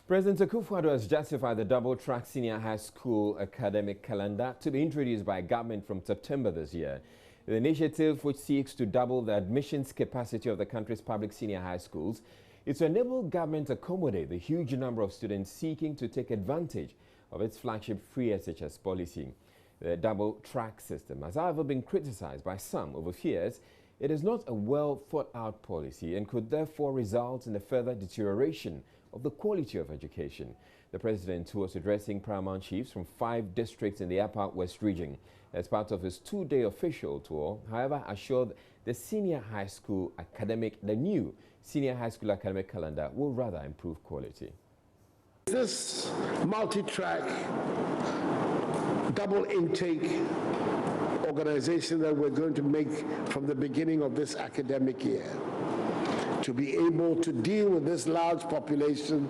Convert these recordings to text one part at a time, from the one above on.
President Saku has justified the Doubletrack Senior High School academic calendar to be introduced by government from September this year. The initiative, which seeks to double the admissions capacity of the country's public senior high schools, is to enable government to accommodate the huge number of students seeking to take advantage of its flagship free SHS policy. The Doubletrack system has, however, been criticized by some over fears it is not a well-thought-out policy and could therefore result in a further deterioration of the quality of education. The president, who was addressing paramount chiefs from 5 districts in the Upper West region as part of his 2-day official tour, however, assured the new senior high school academic calendar will rather improve quality. This multi-track, double intake organization that we're going to make from the beginning of this academic year to be able to deal with this large population,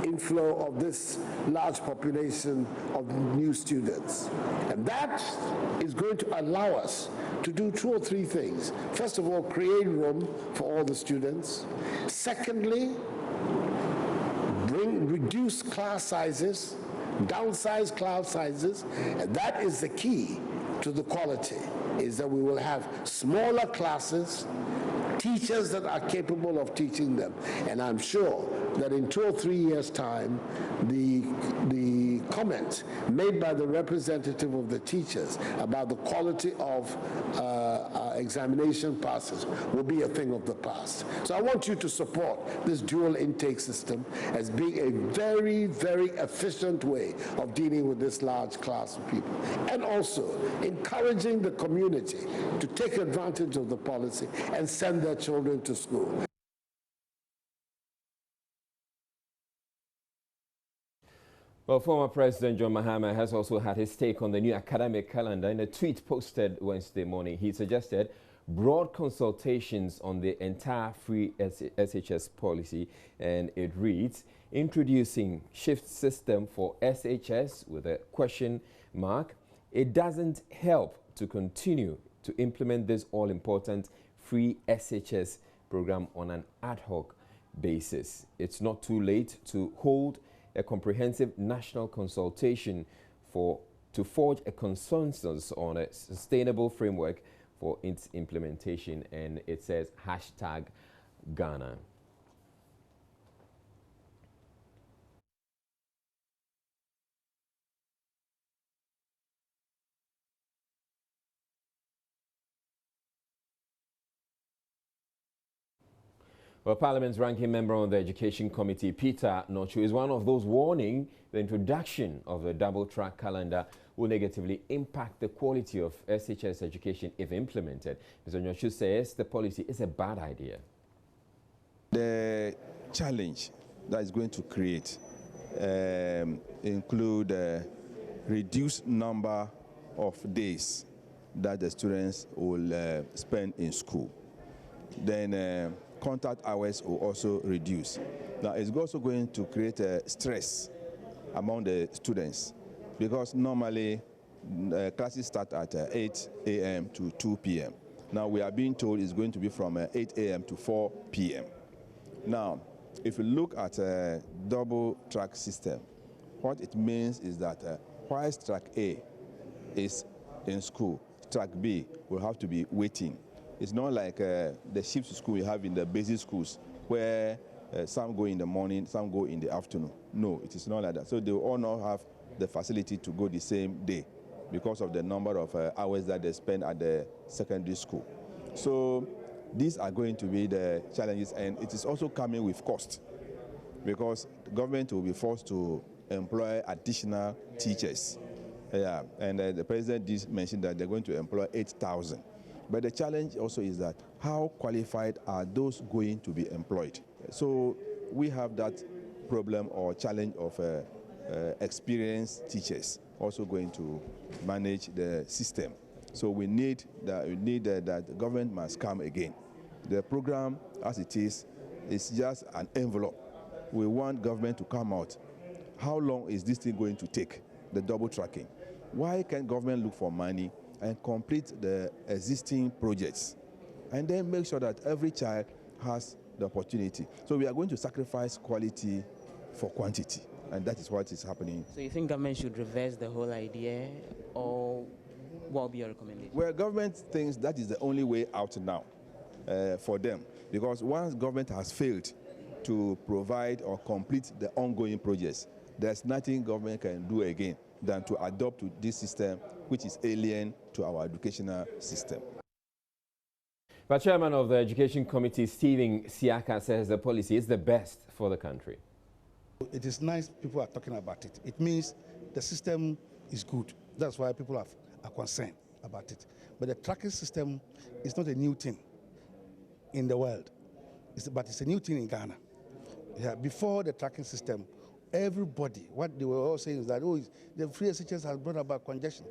inflow of this large population of new students. And that is going to allow us to do 2 or 3 things. First of all, create room for all the students. Secondly, reduce class sizes, downsize class sizes, and that is the key to the quality, is that we will have smaller classes, teachers that are capable of teaching them. And I'm sure that in 2 or 3 years' time, the comment made by the representative of the teachers about the quality of examination passes will be a thing of the past. So I want you to support this dual intake system as being a very, very efficient way of dealing with this large class of people. And also encouraging the community to take advantage of the policy and send their children to school. Well, former President John Mahama has also had his take on the new academic calendar. In a tweet posted Wednesday morning, he suggested broad consultations on the entire free SHS policy, and it reads, introducing shift system for SHS with a question mark. It doesn't help to continue to implement this all-important free SHS program on an ad hoc basis. It's not too late to hold a comprehensive national consultation to forge a consensus on a sustainable framework for its implementation, and it says #Ghana. Well, Parliament's ranking member on the Education Committee, Peter Nochu, is one of those warning the introduction of the double-track calendar will negatively impact the quality of SHS education if implemented. Mr. Nochu says the policy is a bad idea. The challenge that is going to create include a reduced number of days that the students will spend in school. Then contact hours will also reduce. Now, it's also going to create stress among the students because normally classes start at 8 a.m. to 2 p.m. Now, we are being told it's going to be from 8 a.m. to 4 p.m. Now, if you look at a double-track system, what it means is that whilst track A is in school, track B will have to be waiting. It's not like the shift school we have in the basic schools where some go in the morning, some go in the afternoon. No, it is not like that. So they will all not have the facility to go the same day because of the number of hours that they spend at the secondary school. So these are going to be the challenges, and it is also coming with cost because the government will be forced to employ additional teachers. Yeah, and the president did mention that they're going to employ 8,000. But the challenge also is that how qualified are those going to be employed? So we have that problem or challenge of experienced teachers also going to manage the system. So we need that the government must come again. The program as it is just an envelope. We want government to come out. How long is this thing going to take, the double tracking? Why can't government look for money and complete the existing projects and then make sure that every child has the opportunity? So we are going to sacrifice quality for quantity. And that is what is happening. So you think government should reverse the whole idea, or what will be your recommendation? Well, government thinks that is the only way out now for them, because once government has failed to provide or complete the ongoing projects, there's nothing government can do again than to adopt to this system, which is alien to our educational system. But Chairman of the Education Committee, Stephen Siaka, says the policy is the best for the country. It is nice people are talking about it. It means the system is good. That's why people are concerned about it. But the tracking system is not a new thing in the world, but it's a new thing in Ghana. Yeah, before the tracking system, everybody, what they were all saying is that, oh, the free SHS has brought about congestion.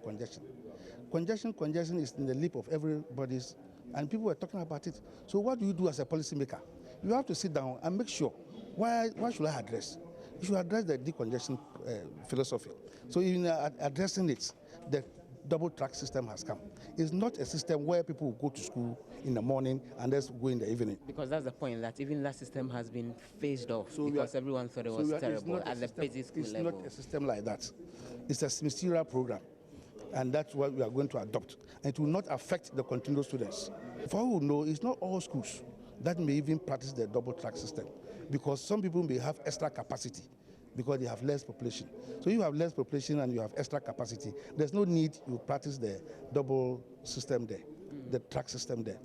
Congestion is in the lip of everybody's, and people were talking about it. So what do you do as a policymaker? You have to sit down and make sure, why should I address? You should address the decongestion philosophy. So in addressing it, the double track system has come. It's not a system where people will go to school in the morning and just go in the evening. Because that's the point, that even that system has been phased off, so because everyone thought it was terrible at the basic school level. It's not a system like that. It's a ministerial program, and that's what we are going to adopt. And it will not affect the continuous students. For all we know, it's not all schools that may even practice the double track system, because some people may have extra capacity because they have less population. So you have less population and you have extra capacity. There's no need you practice the double system there, the track system there.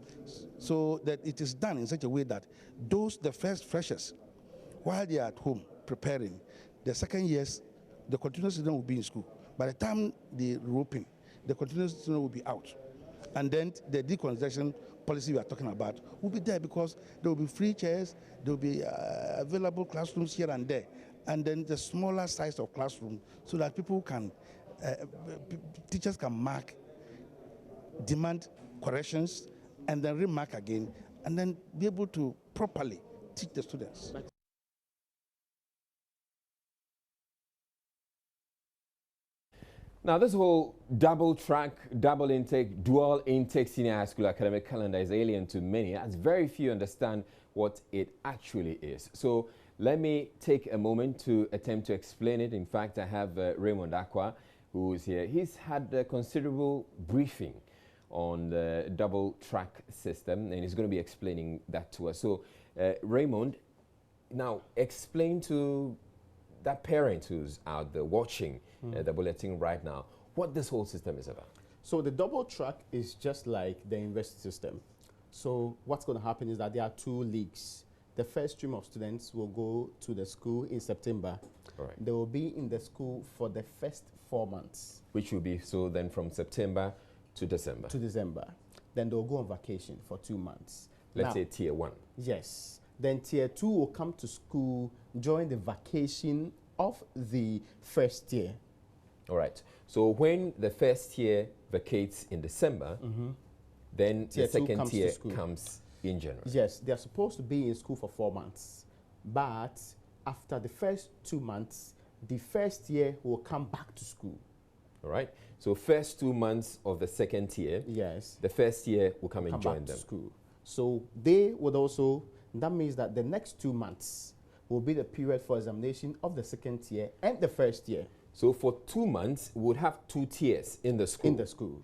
So that it is done in such a way that the first freshers, while they are at home preparing, the second years, the continuous student will be in school. By the time they reopen, the continuous student will be out. And then the decongestion policy we are talking about will be there, because there will be free chairs, there will be available classrooms here and there, and then the smaller size of classroom, so that people can, teachers can mark, demand corrections, and then remark again, and then be able to properly teach the students. Now, this whole double track, double intake, dual intake senior high school academic calendar is alien to many, as very few understand what it actually is. So let me take a moment to attempt to explain it. In fact, I have Raymond Aqua, who is here. He's had a considerable briefing on the double track system, and he's going to be explaining that to us. So Raymond, now explain to that parent who's out there watching the bulletin right now what this whole system is about. So the double track is just like the university system. So what's going to happen is that there are two leagues. The first stream of students will go to the school in September. All right. They will be in the school for the first 4 months. Which will be, so then from September to December. To December. Then they'll go on vacation for 2 months. Let's say tier 1. Yes. Then tier 2 will come to school during the vacation of the first year. All right. So when the first year vacates in December, then tier the second tier comes comes in January. Yes, they're supposed to be in school for 4 months. But after the first 2 months, the first year will come back to school. All right. So first 2 months of the second tier, yes, the first year will come and join back them. To school. So they would also, that means that the next 2 months will be the period for examination of the second tier and the first year. So for 2 months, we would have 2 tiers in the school. In the school.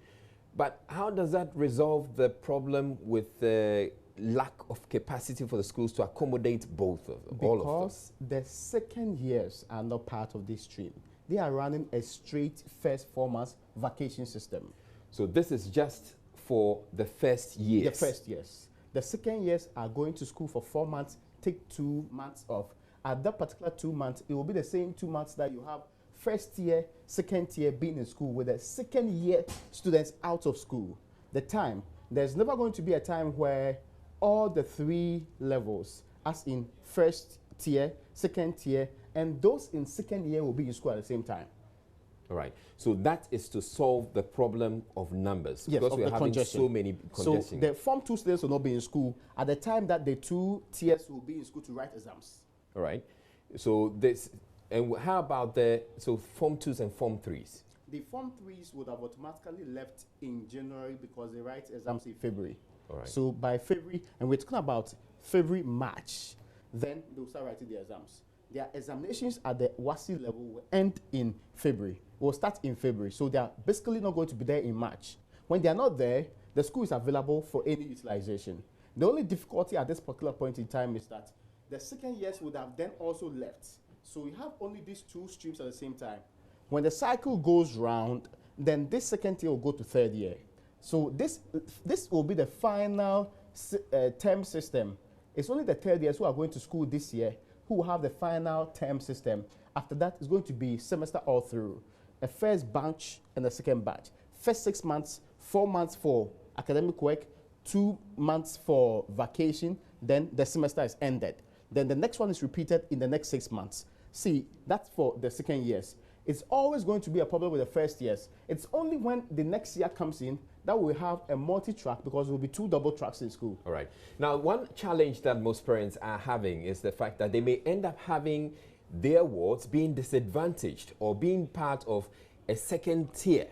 But how does that resolve the problem with the lack of capacity for the schools to accommodate both of them? Because the second years are not part of this stream. They are running a straight first 4 months vacation system. So this is just for the first years? The first years. The second years are going to school for 4 months, take 2 months off. At that particular 2 months, it will be the same 2 months that you have first year, second year being in school, with the second year students out of school. There's never going to be a time where all the 3 levels, as in first tier, second tier, and those in second year will be in school at the same time. All right. So that is to solve the problem of numbers. Yes, because we are having so many congestion. So the Form 2 students will not be in school at the time that the 2 tiers will be in school to write exams. All right. So this, and how about so Form 2s and Form 3s? The Form 3s would have automatically left in January because they write exams in February. All right. So by February, and we're talking about February, March, then they'll start writing the exams. Their examinations at the WASI level will end in February. Will start in February. So they are basically not going to be there in March. When they are not there, the school is available for any utilization. The only difficulty at this particular point in time is that the second years would have then also left. So we have only these two streams at the same time. When the cycle goes round, then this second year will go to third year. So this will be the final term system. It's only the third years who are going to school this year who will have the final term system. After that, it's going to be semester all through. A first batch and a second batch. First 6 months, 4 months for academic work, 2 months for vacation, then the semester is ended. Then the next one is repeated in the next 6 months. See, that's for the second years. It's always going to be a problem with the first years. It's only when the next year comes in that we'll have a multi-track, because there will be 2 double tracks in school. All right. Now, one challenge that most parents are having is the fact that they may end up having their wards being disadvantaged or being part of a second tier,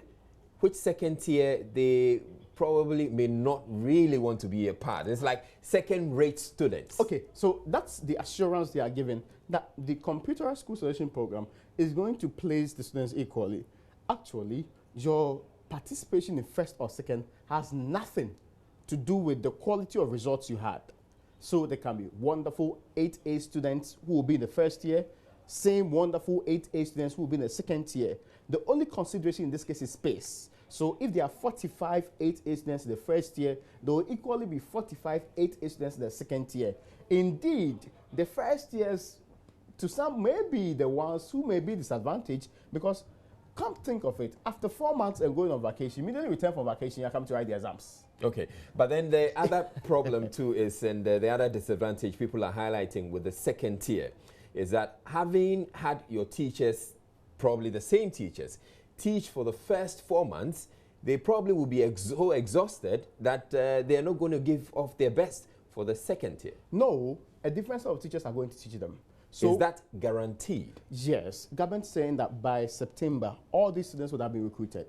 which second tier they probably may not really want to be a part. It's like second-rate students. Okay, so that's the assurance they are given that the computerized school selection program is going to place the students equally. Actually, your participation in first or second has nothing to do with the quality of results you had. So there can be wonderful 8A students who will be in the first year, same wonderful 8A students who will be in the second year. The only consideration in this case is space. So if there are 45 8A students in the first year, there will equally be 45 8A students in the second year. Indeed, the first years, to some, may be the ones who may be disadvantaged, because come think of it, after 4 months and going on vacation, immediately return from vacation, you come to write the exams. Okay, but then the other problem too is, and the other disadvantage people are highlighting with the second tier, is that having had your teachers, probably the same teachers, teach for the first 4 months, they probably will be so exhausted that they are not going to give off their best for the second tier. No, a different set of teachers are going to teach them. So is that guaranteed? Yes, government saying that by September, all these students would have been recruited.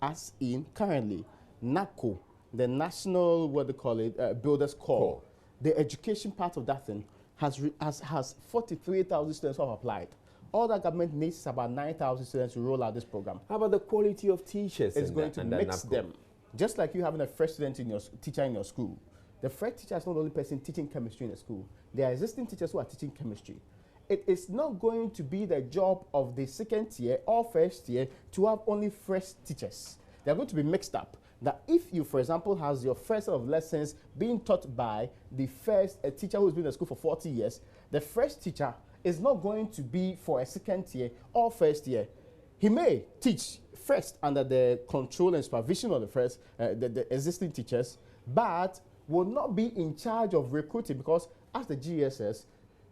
As in currently, NACO, the National, what they call it, Builders Corps, the education part of that thing has 43,000 students who have applied. All that government needs is about 9,000 students to roll out this program. How about the quality of teachers? It's going to mix them. Just like you having a first student in your teacher in your school. The first teacher is not the only person teaching chemistry in the school. There are existing teachers who are teaching chemistry. It is not going to be the job of the second tier or first tier to have only fresh teachers. They are going to be mixed up. That if you, for example, has your first set of lessons being taught by the first teacher who's been in the school for 40 years, the first teacher is not going to be for a second tier or first year. He may teach first under the control and supervision of the first, the existing teachers, but will not be in charge of recruiting, because as the GSS,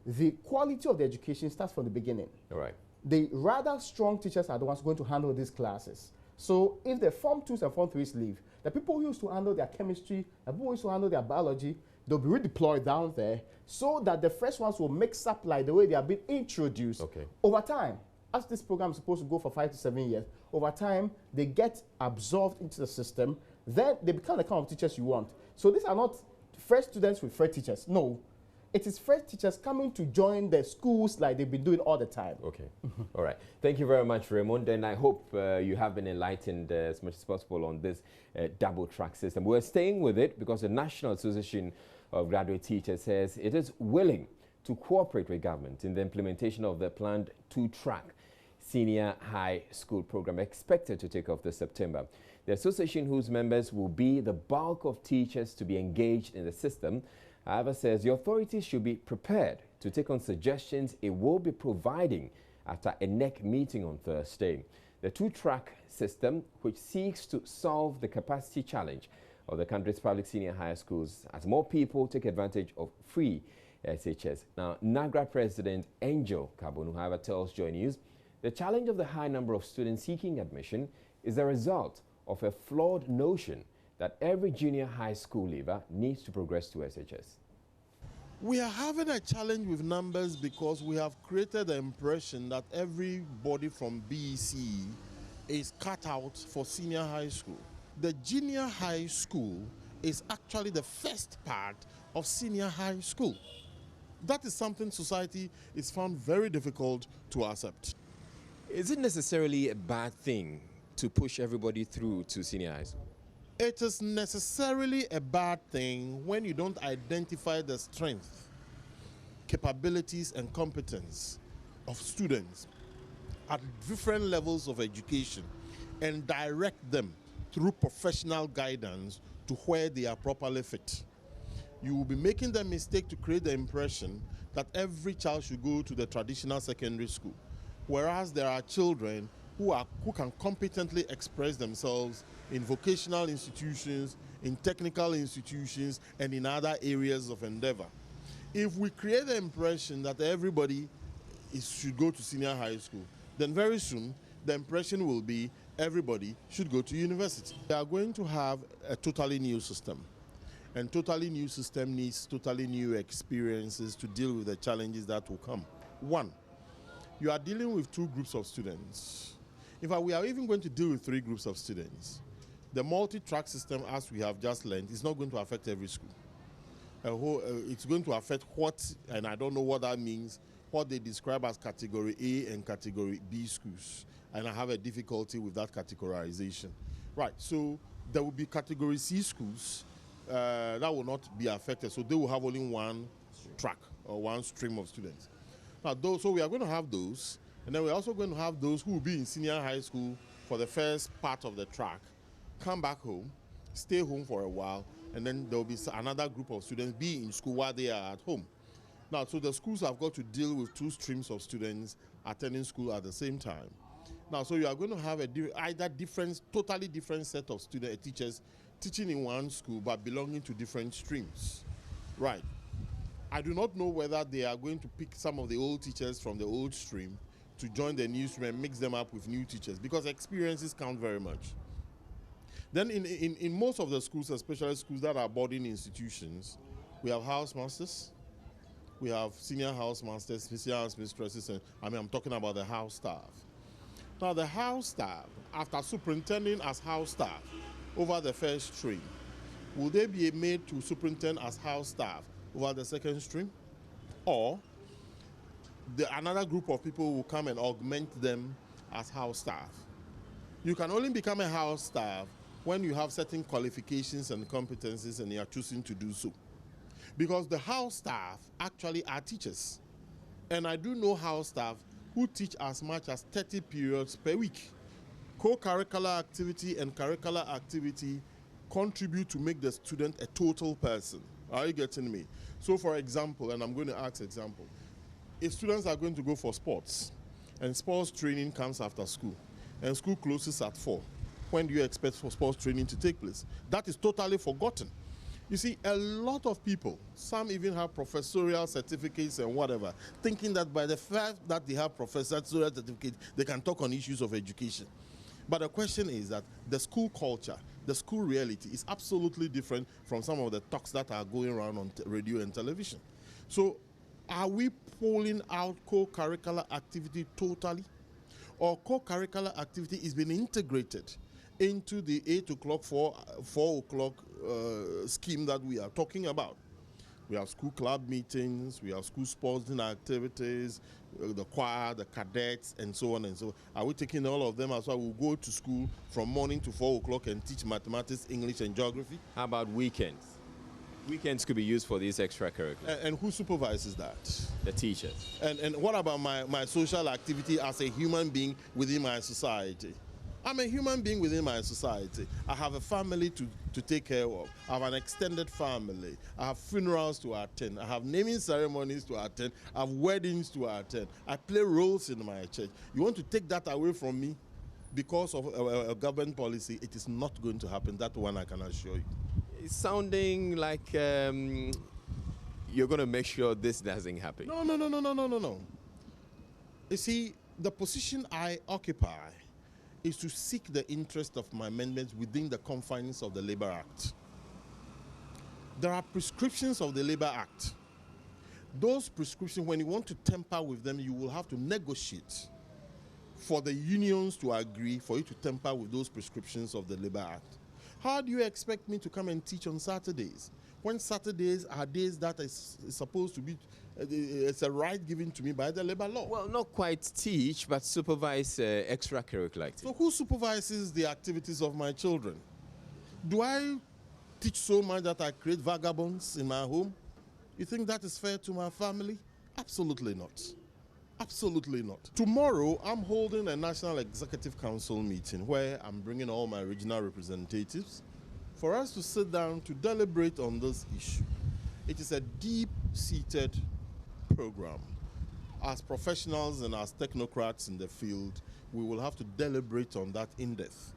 the quality of the education starts from the beginning. All right. The rather strong teachers are the ones going to handle these classes. So if the Form 2s and Form 3s leave, the people who used to handle their chemistry, the people who used to handle their biology, they'll be redeployed down there so that the fresh ones will mix up like the way they have been introduced. Okay. Over time. As this program is supposed to go for 5 to 7 years, over time, they get absorbed into the system, then they become the kind of teachers you want. So these are not fresh students with fresh teachers. No. It is fresh teachers coming to join the schools like they've been doing all the time. Okay. All right. Thank you very much, Raymond. And I hope you have been enlightened as much as possible on this double track system. We're staying with it because the National Association of Graduate Teachers says it is willing to cooperate with government in the implementation of the planned 2-track senior high school program expected to take off this September. The association, whose members will be the bulk of teachers to be engaged in the system, however, says the authorities should be prepared to take on suggestions it will be providing after a NEC meeting on Thursday. The 2-track system, which seeks to solve the capacity challenge of the country's public senior high schools as more people take advantage of free SHS. Now, NAGRA President Angel Kabonu, however, tells Joy News the challenge of the high number of students seeking admission is a result of a flawed notion that every junior high school leaver needs to progress to SHS. We are having a challenge with numbers because we have created the impression that everybody from BEC is cut out for senior high school. The junior high school is actually the first part of senior high school. That is something society is found very difficult to accept. Is it necessarily a bad thing to push everybody through to senior high school? It is necessarily a bad thing when you don't identify the strength, capabilities, and competence of students at different levels of education and direct them through professional guidance to where they are properly fit. You will be making the mistake to create the impression that every child should go to the traditional secondary school, whereas there are children who can competently express themselves in vocational institutions, in technical institutions, and in other areas of endeavor. If we create the impression that everybody should go to senior high school, then very soon the impression will be everybody should go to university. We are going to have a totally new system. And totally new system needs totally new experiences to deal with the challenges that will come. One, you are dealing with two groups of students. In fact, we are even going to deal with three groups of students. The multi-track system, as we have just learned, is not going to affect every school. It's going to affect what, and I don't know what that means, what they describe as category A and category B schools. And I have a difficulty with that categorization. Right, so there will be category C schools that will not be affected. So they will have only one track or one stream of students. Now, so we are going to have those, and then we're also going to have those who will be in senior high school for the first part of the track, come back home, stay home for a while, and then there will be another group of students be in school while they are at home. Now, so the schools have got to deal with two streams of students attending school at the same time. Now, so you are going to have totally different set of teachers teaching in one school but belonging to different streams. Right. I do not know whether they are going to pick some of the old teachers from the old stream to join the new stream and mix them up with new teachers, because experiences count very much. Then in most of the schools, especially schools that are boarding institutions, we have housemasters, we have senior housemasters, senior house mistresses, and I'm talking about the house staff. Now the house staff, after superintending as house staff over the first stream, will they be made to superintend as house staff over the second stream? Or another group of people will come and augment them as house staff? You can only become a house staff when you have certain qualifications and competencies and you are choosing to do so. Because the house staff actually are teachers. And I do know house staff who teach as much as 30 periods per week. Co-curricular activity and curricular activity contribute to make the student a total person. Are you getting me? So for example, and I'm going to ask example, if students are going to go for sports, and sports training comes after school, and school closes at 4, when do you expect for sports training to take place? That is totally forgotten. You see, a lot of people, some even have professorial certificates and whatever, thinking that by the fact that they have professorial certificates, they can talk on issues of education. But the question is that the school culture, the school reality is absolutely different from some of the talks that are going around on radio and television. So are we pulling out co-curricular activity totally? Or co-curricular activity is being integrated into the 8 o'clock, 4 o'clock scheme that we are talking about? We have school club meetings, we have school sporting activities, the choir, the cadets, and so on and so on. Are we taking all of them as well? We'll go to school from morning to 4 o'clock and teach mathematics, English, and geography. How about weekends? Weekends could be used for these extracurriculars. And who supervises that? The teachers. And what about my social activity as a human being within my society? I'm a human being within my society. I have a family to take care of. I have an extended family. I have funerals to attend. I have naming ceremonies to attend. I have weddings to attend. I play roles in my church. You want to take that away from me because of a government policy? It is not going to happen. That one I can assure you. It's sounding like you're going to make sure this doesn't happen. No. You see, the position I occupy is to seek the interest of my amendments within the confines of the Labor Act. There are prescriptions of the Labor Act. Those prescriptions, when you want to tamper with them, you will have to negotiate for the unions to agree for you to tamper with those prescriptions of the Labor Act. How do you expect me to come and teach on Saturdays when Saturdays are days that is supposed to be, it's a right given to me by the labor law. Well, not quite teach, but supervise extracurricular activities. So who supervises the activities of my children? Do I teach so much that I create vagabonds in my home? You think that is fair to my family? Absolutely not. Absolutely not. Tomorrow, I'm holding a National Executive Council meeting where I'm bringing all my regional representatives for us to sit down to deliberate on this issue. It is a deep-seated program. As professionals and as technocrats in the field, we will have to deliberate on that in depth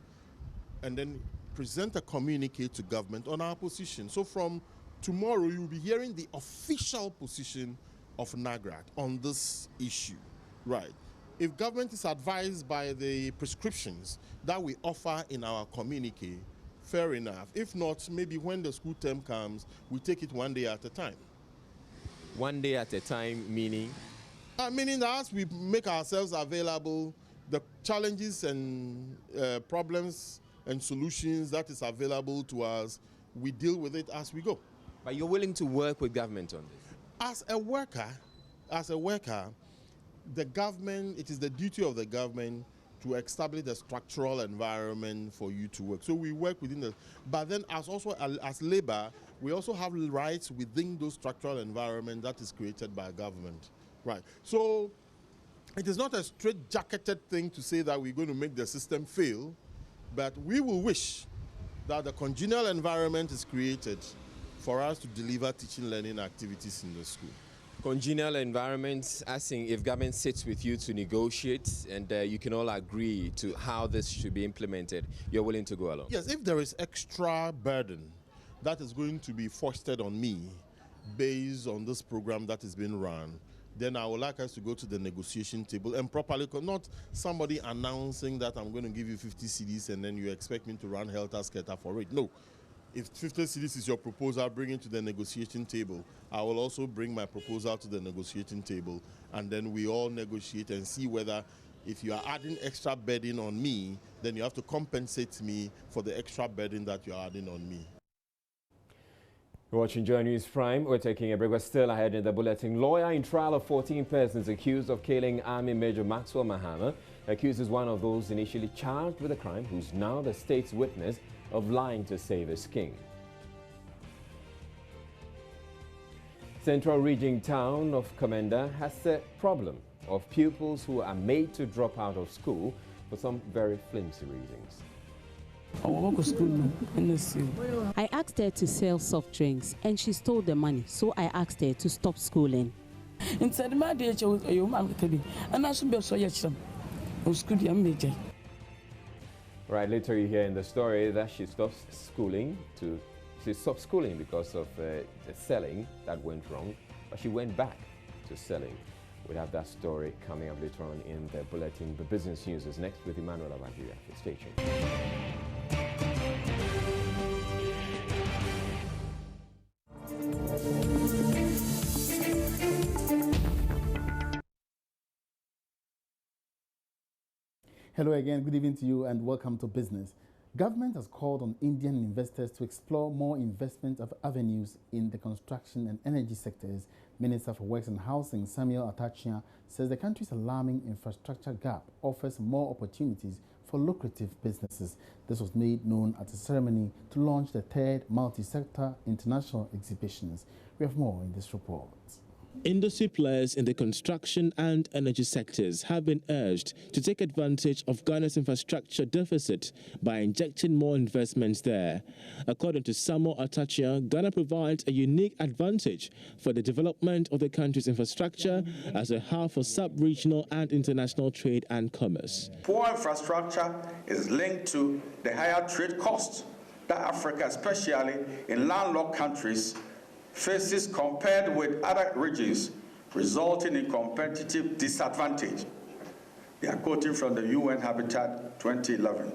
and then present a communique to government on our position. So from tomorrow, you'll be hearing the official position of NAGRAC on this issue, right? If government is advised by the prescriptions that we offer in our communique, fair enough. If not, maybe when the school term comes, we take it one day at a time. One day at a time, meaning? Meaning that as we make ourselves available, the challenges and problems and solutions that is available to us, we deal with it as we go. But you're willing to work with government on this? As a worker, the government, it is the duty of the government to establish the structural environment for you to work. So we work within the, but then as labor, we also have rights within those structural environment that is created by government, right? So it is not a straight-jacketed thing to say that we're going to make the system fail, but we will wish that the congenial environment is created for us to deliver teaching learning activities in the school. Congenial environments, asking if government sits with you to negotiate and you can all agree to how this should be implemented, you're willing to go along? Yes, if there is extra burden that is going to be foisted on me based on this program that is being run, then I would like us to go to the negotiation table and properly, not somebody announcing that I'm going to give you 50 cedis and then you expect me to run helter-skelter for it. No. If 50 cedis is your proposal, bring it to the negotiation table. I will also bring my proposal to the negotiating table, and then we all negotiate and see whether if you are adding extra burden on me, then you have to compensate me for the extra burden that you're adding on me. You're watching Joy News Prime. We're taking a break. We're still ahead in the bulletin. Lawyer in trial of 14 persons accused of killing Army Major Maxwell Mahama accuses one of those initially charged with the crime, who's now the state's witness, of lying to save his king. Central region town of Commander has a problem of pupils who are made to drop out of school for some very flimsy reasons. I asked her to sell soft drinks and she stole the money, so I asked her to stop schooling. Right, later you hear in the story that she stopped schooling because of the selling that went wrong, but she went back to selling. We'll have that story coming up later on in the bulletin. The business news is next with Emmanuel Abadia. Stay tuned. Hello again, good evening to you and welcome to Business. Government has called on Indian investors to explore more investment of avenues in the construction and energy sectors. Minister for Works and Housing, Samuel Atachia, says the country's alarming infrastructure gap offers more opportunities for lucrative businesses. This was made known at a ceremony to launch the third multi-sector international exhibitions. We have more in this report. Industry players in the construction and energy sectors have been urged to take advantage of Ghana's infrastructure deficit by injecting more investments there. According to Samuel Atachia, Ghana provides a unique advantage for the development of the country's infrastructure as a hub for sub-regional and international trade and commerce. Poor infrastructure is linked to the higher trade costs that Africa, especially in landlocked countries, faces compared with other regions, resulting in competitive disadvantage. They are quoting from the UN Habitat 2011.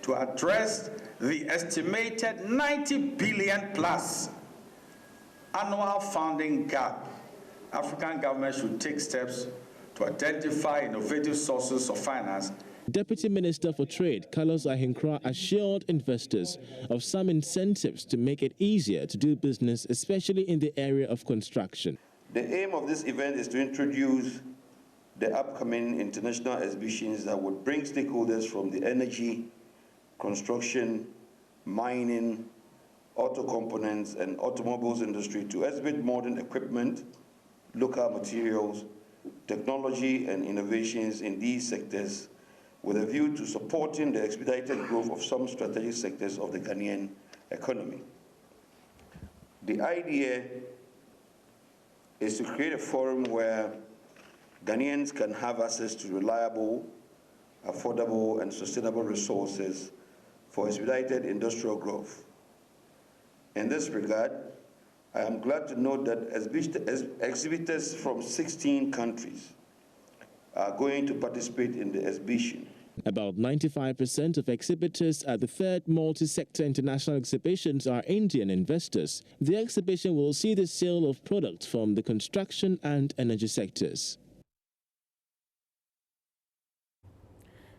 To address the estimated 90 billion plus annual funding gap, African governments should take steps to identify innovative sources of finance Deputy Minister for Trade, Carlos Ahinkra, assured investors of some incentives to make it easier to do business, especially in the area of construction. The aim of this event is to introduce the upcoming international exhibitions that would bring stakeholders from the energy, construction, mining, auto components, and automobiles industry to exhibit modern equipment, local materials, technology, and innovations in these sectors with a view to supporting the expedited growth of some strategic sectors of the Ghanaian economy. The idea is to create a forum where Ghanaians can have access to reliable, affordable, and sustainable resources for expedited industrial growth. In this regard, I am glad to note that exhibitors from 16 countries are going to participate in the exhibition. About 95% of exhibitors at the third multi-sector international exhibitions are Indian investors. The exhibition will see the sale of products from the construction and energy sectors.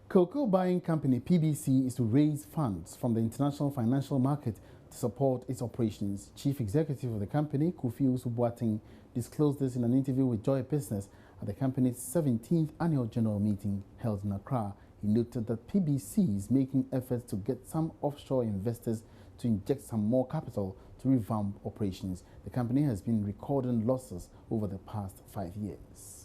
Cocoa buying company PBC is to raise funds from the international financial market to support its operations. Chief Executive of the company, Kofi Usu-Boateng, disclosed this in an interview with Joy Business at the company's 17th annual general meeting held in Accra. He noted that PBC is making efforts to get some offshore investors to inject some more capital to revamp operations. The company has been recording losses over the past 5 years.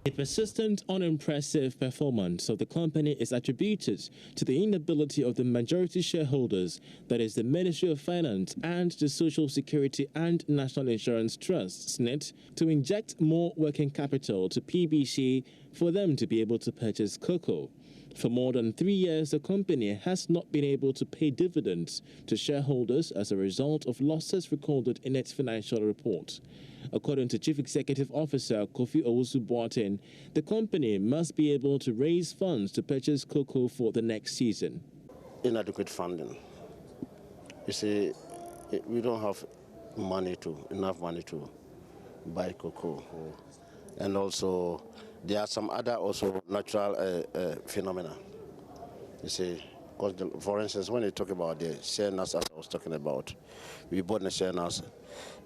The persistent, unimpressive performance of the company is attributed to the inability of the majority shareholders, that is the Ministry of Finance and the Social Security and National Insurance Trust, SNIT, to inject more working capital to PBC for them to be able to purchase cocoa. For more than 3 years, the company has not been able to pay dividends to shareholders as a result of losses recorded in its financial report. According to Chief Executive Officer Kofi Owusu-Boateng, the company must be able to raise funds to purchase cocoa for the next season. Inadequate funding. You see, we don't have enough money to buy cocoa. And also, there are some other also natural phenomena. You see, for instance, when you talk about the share nuts, as I was talking about, we bought the share nuts,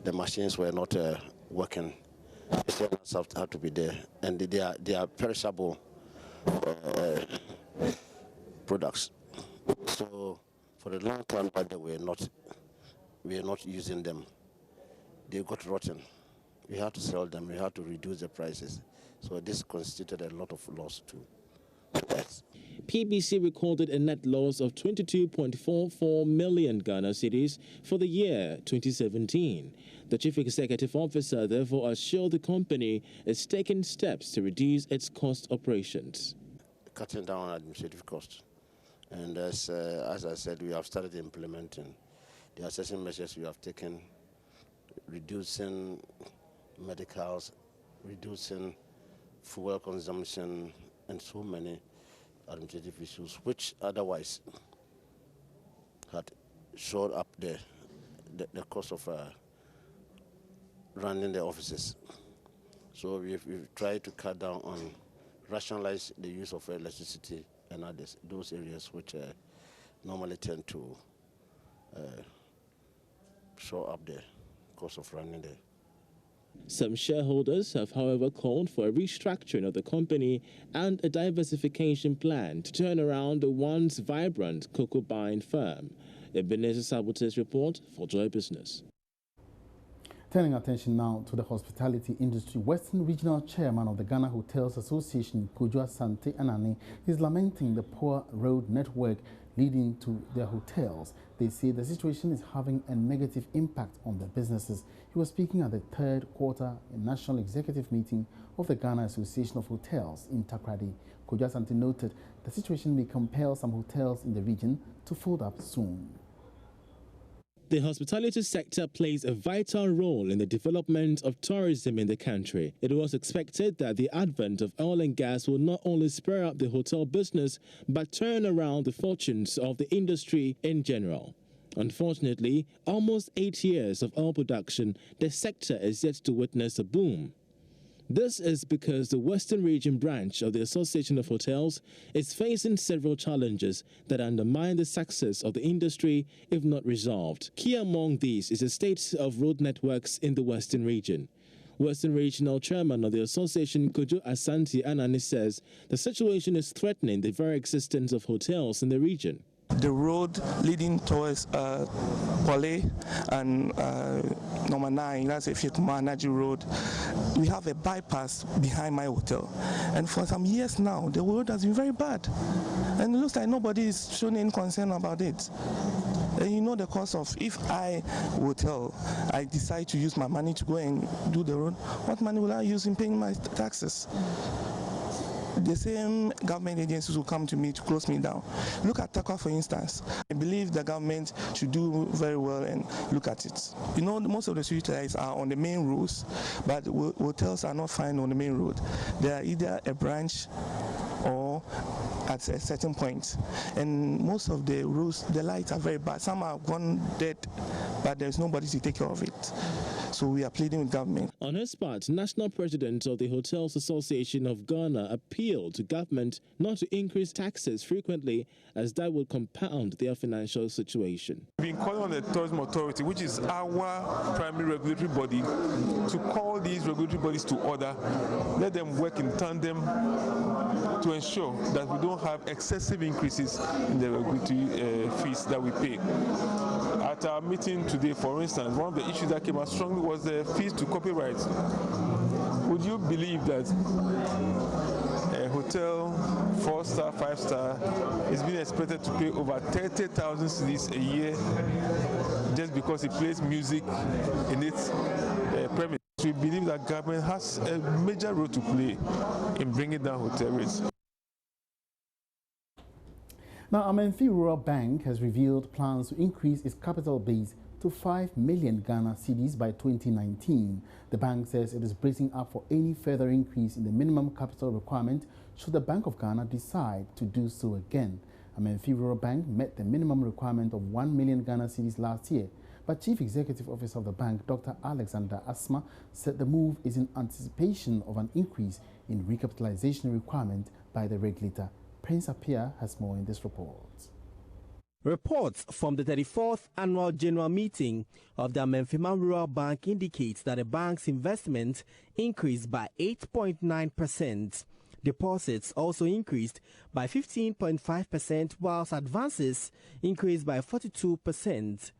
the machines were not working. The share nuts have to be there, and they are perishable products. So for the long term, but we are not using them. They got rotten. We had to sell them. We had to reduce the prices. So this constituted a lot of loss to us. PBC recorded a net loss of 22.44 million Ghana cedis for the year 2017. The Chief Executive Officer therefore assured the company is taking steps to reduce its cost operations. Cutting down on administrative costs. And as I said, we have started implementing the assessing measures we have taken, reducing medicals, reducing fuel consumption, and so many administrative issues which otherwise had showed up the cost of running the offices. So we've tried to cut down on, rationalize the use of electricity and others, those areas which normally tend to show up the cost of running the. Some shareholders have, however, called for a restructuring of the company and a diversification plan to turn around the once vibrant cocoa buying firm. Ebenezer Sabote's report for Joy Business. Turning attention now to the hospitality industry, Western Regional Chairman of the Ghana Hotels Association, Kojo Asante Anani, is lamenting the poor road network leading to their hotels. They say the situation is having a negative impact on their businesses. He was speaking at the third quarter national executive meeting of the Ghana Association of Hotels in Takoradi. Kojo Asante noted the situation may compel some hotels in the region to fold up soon. The hospitality sector plays a vital role in the development of tourism in the country. It was expected that the advent of oil and gas will not only spur up the hotel business, but turn around the fortunes of the industry in general. Unfortunately, almost 8 years of oil production, the sector is yet to witness a boom. This is because the Western Region branch of the Association of Hotels is facing several challenges that undermine the success of the industry if not resolved. Key among these is the state of road networks in the Western Region. Western Regional Chairman of the Association, Kojo Asante Anani, says the situation is threatening the very existence of hotels in the region. The road leading towards Pole and number 9, that's a Fiekuma Road, we have a bypass behind my hotel. And for some years now, the road has been very bad. And it looks like nobody is showing any concern about it. And you know the cost of, if I decide to use my money to go and do the road, what money will I use in paying my taxes? The same government agencies will come to me to close me down. Look at Takwa, for instance. I believe the government should do very well and look at it. You know, most of the street lights are on the main roads, but hotels are not found on the main road. They are either a branch or at a certain point. And most of the roads, the lights are very bad. Some are gone dead, but there's nobody to take care of it. So we are pleading with government. On his part, National President of the Hotels Association of Ghana appealed to government not to increase taxes frequently, as that will compound their financial situation. We've been calling on the Tourism Authority, which is our primary regulatory body, to call these regulatory bodies to order, let them work in tandem to ensure that we don't have excessive increases in the regulatory fees that we pay. At our meeting today, for instance, one of the issues that came out strongly was the fees to copyright. Would you believe that a hotel, 4-star, 5-star, is being expected to pay over 30,000 cedis a year just because it plays music in its premise? We believe that government has a major role to play in bringing down hotel rates. Now, Amenfi Rural Bank has revealed plans to increase its capital base to 5 million Ghana cedis by 2019. The bank says it is bracing up for any further increase in the minimum capital requirement should the Bank of Ghana decide to do so again. Amenfi Rural Bank met the minimum requirement of 1 million Ghana cedis last year, but Chief Executive Officer of the bank, Dr. Alexander Asma, said the move is in anticipation of an increase in recapitalization requirement by the regulator. Prince Apia has more in this report. Reports from the 34th Annual General Meeting of the Amenfi Rural Bank indicates that the bank's investment increased by 8.9%. Deposits also increased by 15.5%, whilst advances increased by 42%.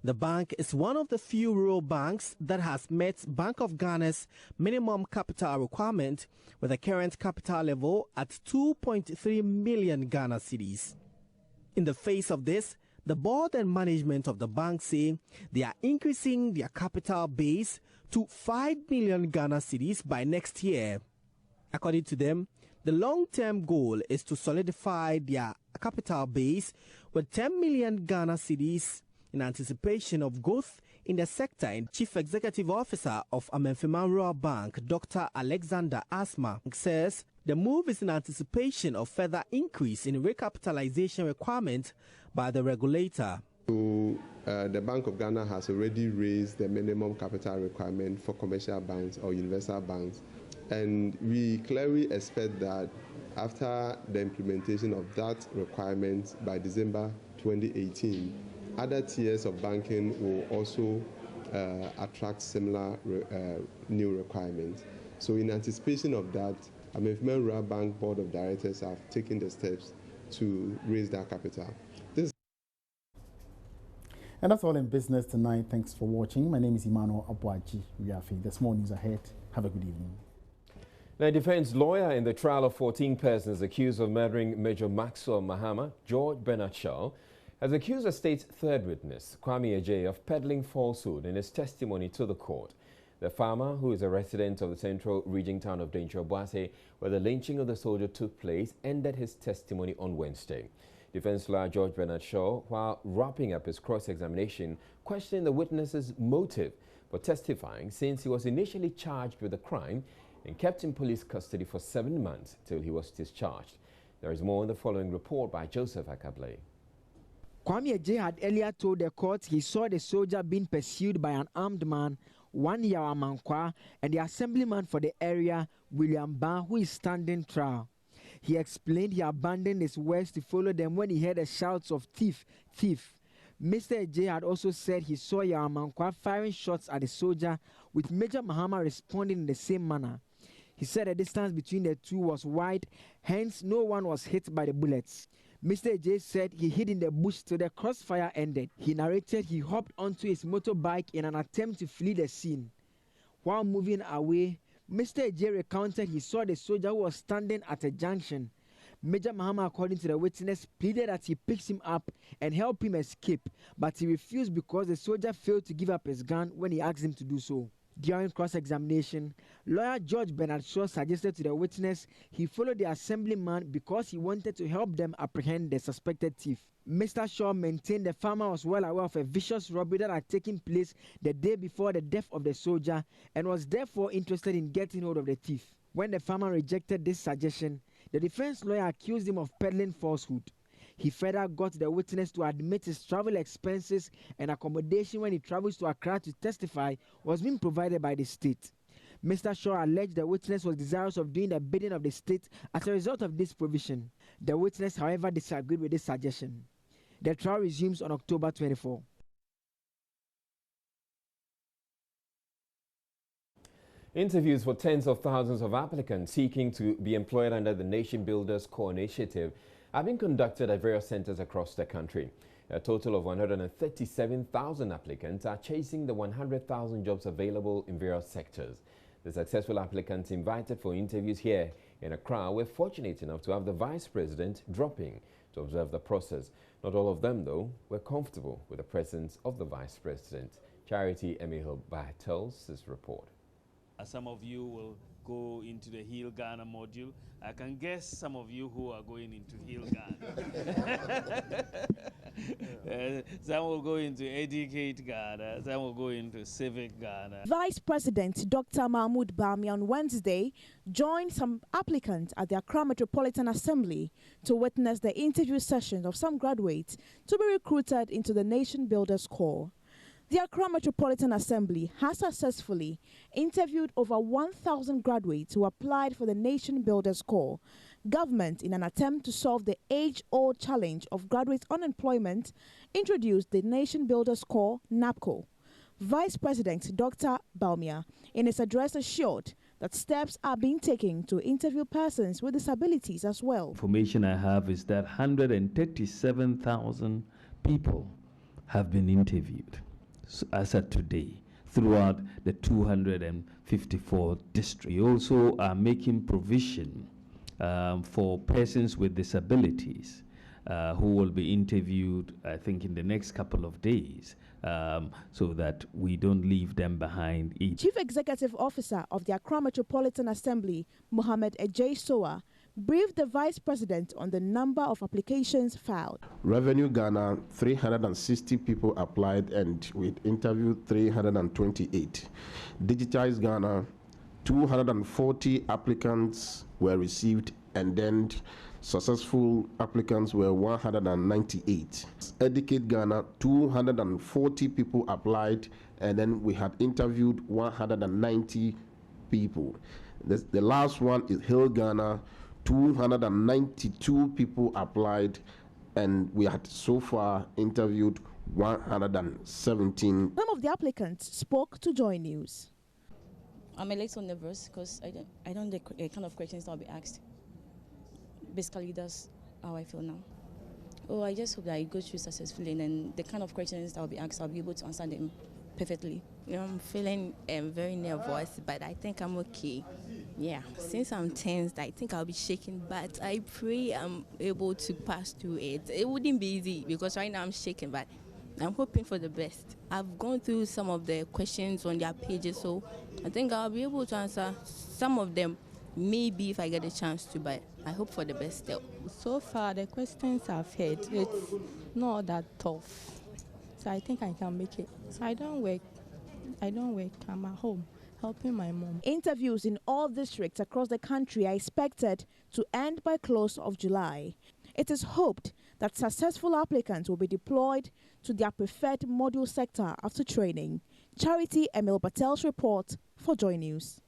The bank is one of the few rural banks that has met Bank of Ghana's minimum capital requirement with a current capital level at 2.3 million Ghana cedis. In the face of this, the board and management of the bank say they are increasing their capital base to 5 million Ghana cedis by next year. According to them, the long-term goal is to solidify their capital base with 10 million Ghana cedis in anticipation of growth in the sector. And Chief Executive Officer of Amenfi Rural Bank, Dr. Alexander Asma, says the move is in anticipation of further increase in recapitalization requirement by the regulator. So, the Bank of Ghana has already raised the minimum capital requirement for commercial banks or universal banks, and we clearly expect that after the implementation of that requirement by December 2018, other tiers of banking will also attract similar new requirements. So in anticipation of that, Amenfi Rural Bank Board of Directors have taken the steps to raise that capital. And that's all in business tonight. Thanks for watching. My name is Emmanuel Abuaji Riafi. There's more news ahead. Have a good evening. The defense lawyer in the trial of 14 persons accused of murdering Major Maxwell Mahama, George Bernard Shaw, has accused the state's third witness, Kwame Ajay, of peddling falsehood in his testimony to the court. The farmer, who is a resident of the central region town of Dencho Boase, where the lynching of the soldier took place, ended his testimony on Wednesday. Defense lawyer George Bernard Shaw, while wrapping up his cross-examination, questioned the witness's motive for testifying, since he was initially charged with the crime and kept in police custody for 7 months till he was discharged. There is more in the following report by Joseph Akable. Kwame Ajay had earlier told the court he saw the soldier being pursued by an armed man one Yawamankwa, and the assemblyman for the area, William Ban, who is standing trial. He explained he abandoned his works to follow them when he heard the shouts of thief, thief. Mr. J had also said he saw Yawamankwa firing shots at the soldier, with Major Mahama responding in the same manner. He said the distance between the two was wide, hence no one was hit by the bullets. Mr. J said he hid in the bush till the crossfire ended. He narrated he hopped onto his motorbike in an attempt to flee the scene. While moving away, Mr. J recounted he saw the soldier who was standing at a junction. Major Mahama, according to the witness, pleaded that he picks him up and help him escape, but he refused because the soldier failed to give up his gun when he asked him to do so. During cross-examination, lawyer George Bernard Shaw suggested to the witness he followed the assemblyman because he wanted to help them apprehend the suspected thief. Mr. Shaw maintained the farmer was well aware of a vicious robbery that had taken place the day before the death of the soldier and was therefore interested in getting hold of the thief. When the farmer rejected this suggestion, the defense lawyer accused him of peddling falsehood. He further got the witness to admit his travel expenses and accommodation when he travels to Accra to testify was being provided by the state. Mr. Shaw alleged the witness was desirous of doing the bidding of the state as a result of this provision. The witness, however, disagreed with this suggestion. The trial resumes on October 24. Interviews for tens of thousands of applicants seeking to be employed under the Nation Builders Core Initiative have been conducted at various centers across the country. A total of 137,000 applicants are chasing the 100,000 jobs available in various sectors. The successful applicants invited for interviews here in Accra were fortunate enough to have the Vice President dropping to observe the process. Not all of them, though, were comfortable with the presence of the Vice President. Charity Emihil tells this report. Some of you will go into the Heal Ghana module. I can guess some of you who are going into Heal Ghana. Some will go into Educate Ghana. Some will go into Civic Ghana. Vice President Dr. Mahmoud Bami on Wednesday joined some applicants at the Accra Metropolitan Assembly to witness the interview sessions of some graduates to be recruited into the Nation Builders Corps. The Accra Metropolitan Assembly has successfully interviewed over 1,000 graduates who applied for the Nation Builders Corps. Government, in an attempt to solve the age-old challenge of graduate unemployment, introduced the Nation Builders Corps, NABCO. Vice President Dr. Baumia, in his address, assured that steps are being taken to interview persons with disabilities as well. Information I have is that 137,000 people have been interviewed as of today throughout the 254 districts. We also are making provision for persons with disabilities who will be interviewed, I think, in the next couple of days, so that we don't leave them behind. Chief Executive Officer of the Accra Metropolitan Assembly, Mohammed Ejay Soa, briefed the Vice President on the number of applications filed. Revenue Ghana, 360 people applied and we interviewed 328. Digitize Ghana, 240 applicants were received and then successful applicants were 198. Educate Ghana, 240 people applied and then we had interviewed 190 people. The last one is Heal Ghana, 292 people applied and we had so far interviewed 117. Some of the applicants spoke to Joy News. I'm a little nervous because I don't know the kind of questions that will be asked. Basically, that's how I feel now. Oh, I just hope that I go through successfully and then the kind of questions that will be asked, I'll be able to answer them perfectly. I'm feeling very nervous, but I think I'm okay. Yeah, since I'm tensed, I think I'll be shaking, but I pray I'm able to pass through it. It wouldn't be easy because right now I'm shaking, but I'm hoping for the best. I've gone through some of the questions on their pages, so I think I'll be able to answer some of them, maybe if I get a chance to, but I hope for the best still. So far, the questions I've heard, it's not that tough, so I think I can make it. So I don't work, I'm at home helping my mom. Interviews in all districts across the country are expected to end by close of July. It is hoped that successful applicants will be deployed to their preferred module sector after training. Charity Emil Patel's report for Joy News.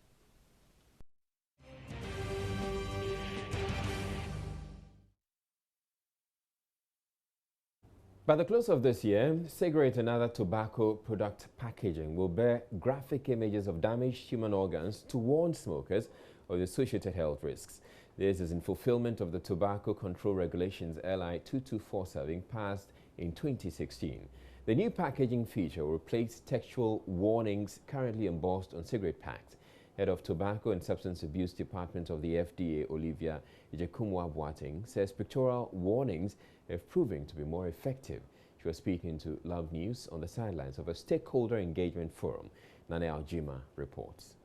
By the close of this year, cigarette and other tobacco product packaging will bear graphic images of damaged human organs to warn smokers of the associated health risks. This is in fulfillment of the Tobacco Control Regulations LI 2247 passed in 2016. The new packaging feature will replace textual warnings currently embossed on cigarette packs. Head of Tobacco and Substance Abuse Department of the FDA, Olivia Ejekumwa-Boateng, says pictorial warnings have proven to be more effective. She was speaking to Love News on the sidelines of a stakeholder engagement forum. Nane Aljima reports.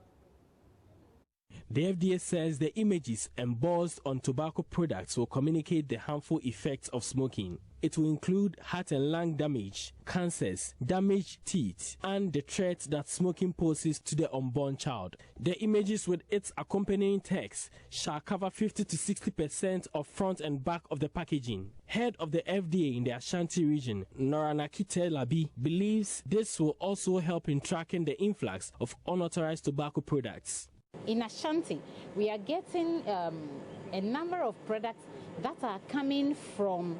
The FDA says the images embossed on tobacco products will communicate the harmful effects of smoking. It will include heart and lung damage, cancers, damaged teeth, and the threat that smoking poses to the unborn child. The images with its accompanying text shall cover 50 to 60% of front and back of the packaging. Head of the FDA in the Ashanti region, Noranakite Labi, believes this will also help in tracking the influx of unauthorized tobacco products. In Ashanti, we are getting a number of products that are coming from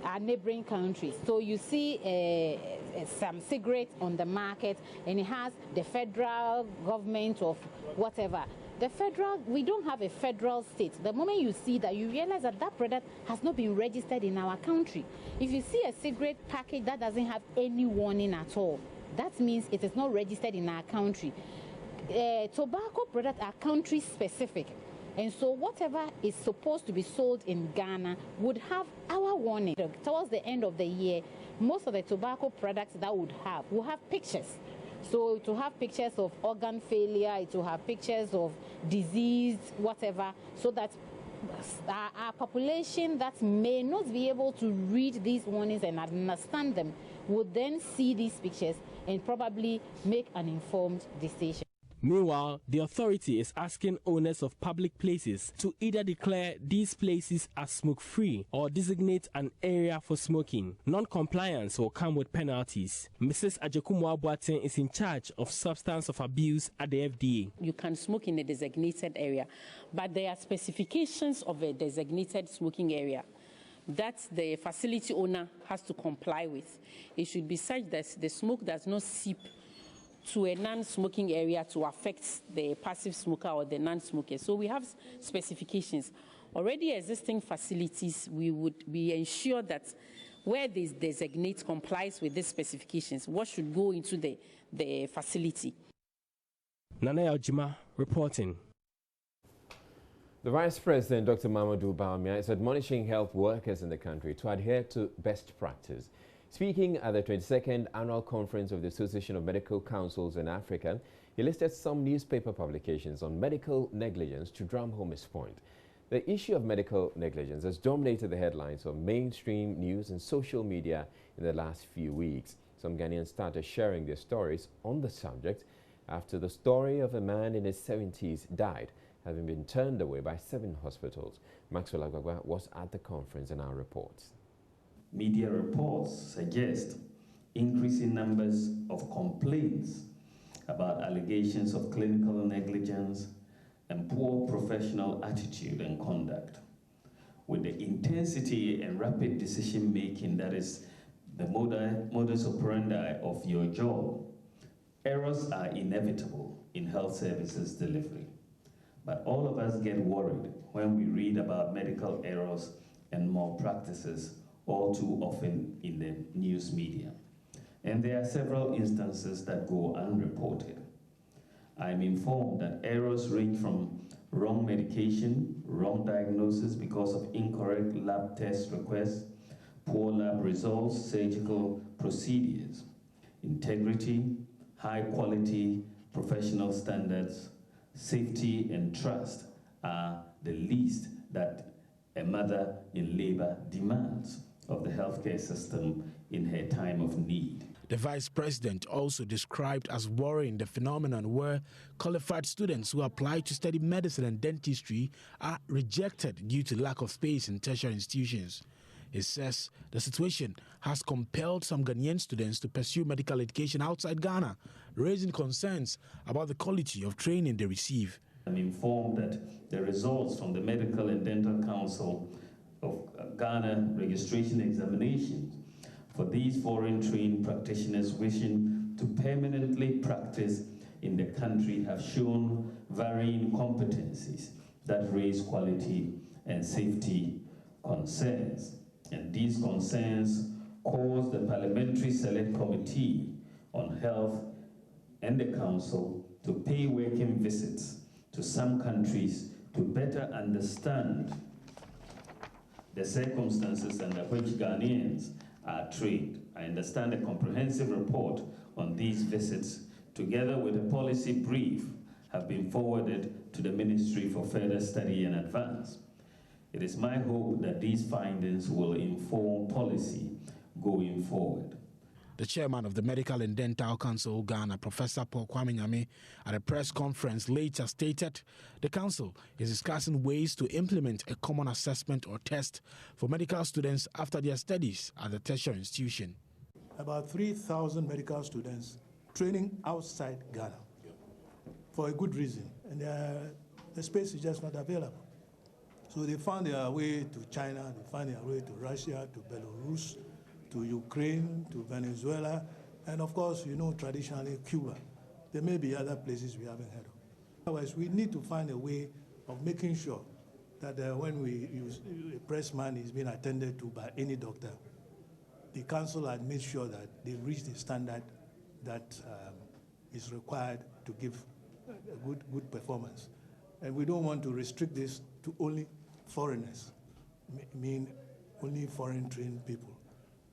our neighboring countries. So you see some cigarettes on the market, and it has the federal government of whatever. The federal, we don't have a federal state. The moment you see that, you realize that that product has not been registered in our country. If you see a cigarette package that doesn't have any warning at all, that means it is not registered in our country. Tobacco products are country specific, and so whatever is supposed to be sold in Ghana would have our warning. Towards the end of the year, most of the tobacco products that will have pictures. So to have pictures of organ failure, it will have pictures of disease, whatever, so that our population that may not be able to read these warnings and understand them would then see these pictures and probably make an informed decision. Meanwhile, the authority is asking owners of public places to either declare these places as smoke-free or designate an area for smoking. Non-compliance will come with penalties. Mrs. Ejekumwa-Boateng is in charge of substance of abuse at the FDA. You can smoke in a designated area, but there are specifications of a designated smoking area that the facility owner has to comply with. It should be such that the smoke does not seep to a non-smoking area to affect the passive smoker or the non-smoker. So we have specifications. Already existing facilities, we ensure that where this designate complies with these specifications, what should go into the facility. Nane Aljima reporting. The Vice President, Dr. Mamadou Bawumia, is admonishing health workers in the country to adhere to best practice. Speaking at the 22nd Annual Conference of the Association of Medical Councils in Africa, he listed some newspaper publications on medical negligence to drum home his point. The issue of medical negligence has dominated the headlines of mainstream news and social media in the last few weeks. Some Ghanaians started sharing their stories on the subject after the story of a man in his 70s died, having been turned away by 7 hospitals. Maxwell Osei was at the conference and now reports. Media reports suggest increasing numbers of complaints about allegations of clinical negligence and poor professional attitude and conduct. With the intensity and rapid decision-making that is the modus operandi of your job, errors are inevitable in health services delivery. But all of us get worried when we read about medical errors and malpractices all too often in the news media. And there are several instances that go unreported. I'm informed that errors range from wrong medication, wrong diagnosis because of incorrect lab test requests, poor lab results, surgical procedures. Integrity, high quality, professional standards, safety and trust are the least that a mother in labor demands of the healthcare system in her time of need. The Vice President also described as worrying the phenomenon where qualified students who apply to study medicine and dentistry are rejected due to lack of space in tertiary institutions. It says the situation has compelled some Ghanaian students to pursue medical education outside Ghana, raising concerns about the quality of training they receive. I'm informed that the results from the Medical and Dental Council of Ghana registration examinations for these foreign-trained practitioners wishing to permanently practice in the country have shown varying competencies that raise quality and safety concerns. And these concerns caused the Parliamentary Select Committee on Health and the Council to pay working visits to some countries to better understand the circumstances under which Ghanaians are trained. I understand a comprehensive report on these visits, together with a policy brief, have been forwarded to the Ministry for further study and advance. It is my hope that these findings will inform policy going forward. The chairman of the Medical and Dental Council of Ghana, Professor Paul Kwame Nyame, at a press conference later stated the council is discussing ways to implement a common assessment or test for medical students after their studies at the tertiary institution. About 3,000 medical students training outside Ghana for a good reason, and the space is just not available. So they found their way to China, they found their way to Russia, to Belarus, to Ukraine, to Venezuela, and of course, you know, traditionally Cuba. There may be other places we haven't heard of. Otherwise, we need to find a way of making sure that when we use a pressman is being attended to by any doctor, the council has made sure that they reach the standard that is required to give a good performance. And we don't want to restrict this to only foreigners, mean only foreign trained people.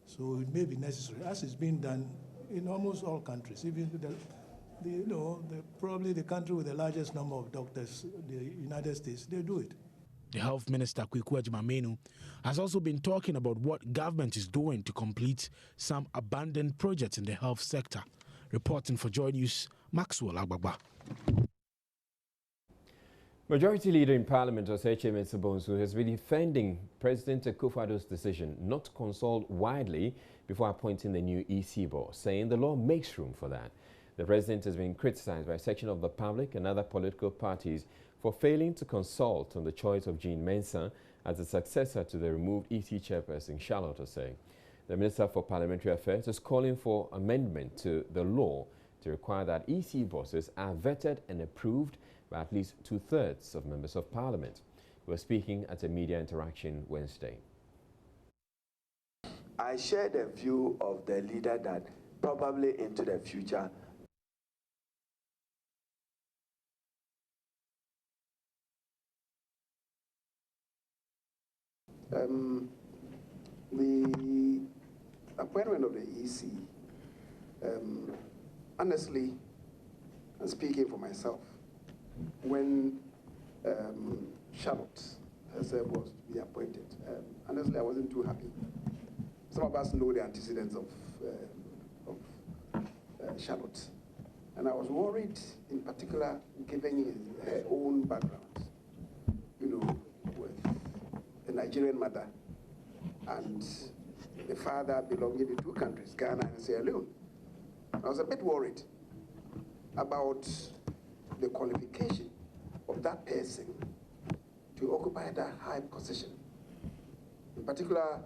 So it may be necessary, as is being done in almost all countries, even probably the country with the largest number of doctors, the United States, they do it. The Health Minister, Kweku Agyeman-Manu, has also been talking about what government is doing to complete some abandoned projects in the health sector. Reporting for Joy News, Maxwell Osei. Majority Leader in Parliament, Mensah, has been defending President Akufo-Addo's decision not to consult widely before appointing the new EC boss, saying the law makes room for that. The president has been criticized by a section of the public and other political parties for failing to consult on the choice of Jean Mensah as a successor to the removed EC chairperson, Charlotte Osei. The Minister for Parliamentary Affairs is calling for amendment to the law to require that EC bosses are vetted and approved by at least 2/3 of members of Parliament. We were speaking at a media interaction Wednesday. I share the view of the leader that probably into the future the appointment of the EC, honestly, and speaking for myself, when Charlotte herself was to be appointed, honestly, I wasn't too happy. Some of us know the antecedents of Charlotte, and I was worried, in particular, given her own background, you know, with a Nigerian mother and the father belonging to two countries, Ghana and Sierra Leone. I was a bit worried about the qualification of that person to occupy that high position. In particular,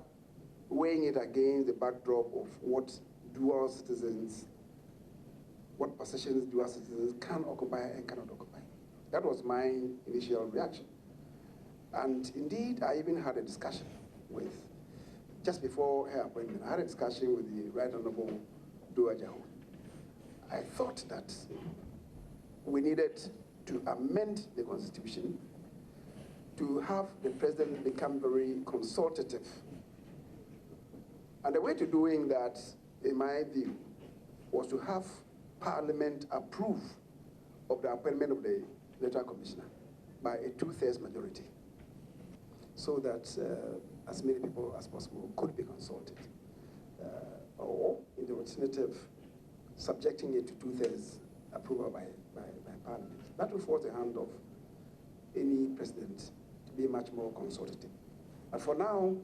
weighing it against the backdrop of what positions dual citizens can occupy and cannot occupy. That was my initial reaction. And indeed, I even had a discussion with, just before her appointment, I had a discussion with the Right Honorable Doubletrack. I thought that we needed to amend the Constitution to have the President become very consultative. And the way to doing that, in my view, was to have Parliament approve of the appointment of the Electoral Commissioner by a 2/3 majority, so that as many people as possible could be consulted. Or, in the alternative, subjecting it to 2/3 approval by Parliament. That will force the hand of any president to be much more consultative. But for now,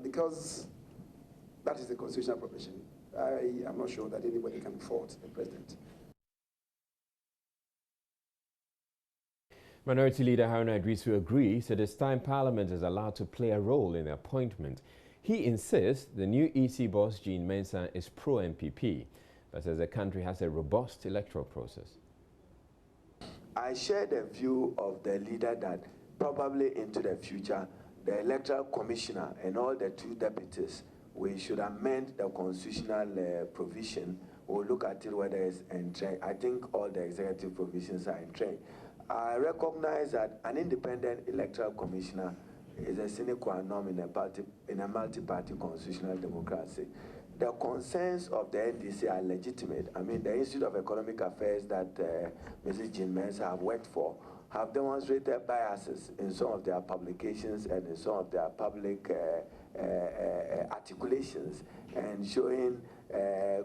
because that is the constitutional provision. I am not sure that anybody can fault the president. Minority Leader Haruna Idrisu agrees that it's time Parliament is allowed to play a role in the appointment. He insists the new EC boss, Jean Mensah, is pro-MPP, but says the country has a robust electoral process. I share the view of the leader that probably into the future, the Electoral Commissioner and all the 2 deputies, we should amend the constitutional provision. We'll look at it whether it's entrenched. I think all the executive provisions are entrenched. I recognize that an independent Electoral Commissioner is a sine qua non in a multi-party constitutional democracy. The concerns of the NDC are legitimate. I mean, the Institute of Economic Affairs that Mrs. Jean Mensah have worked for have demonstrated biases in some of their publications and in some of their public articulations, and showing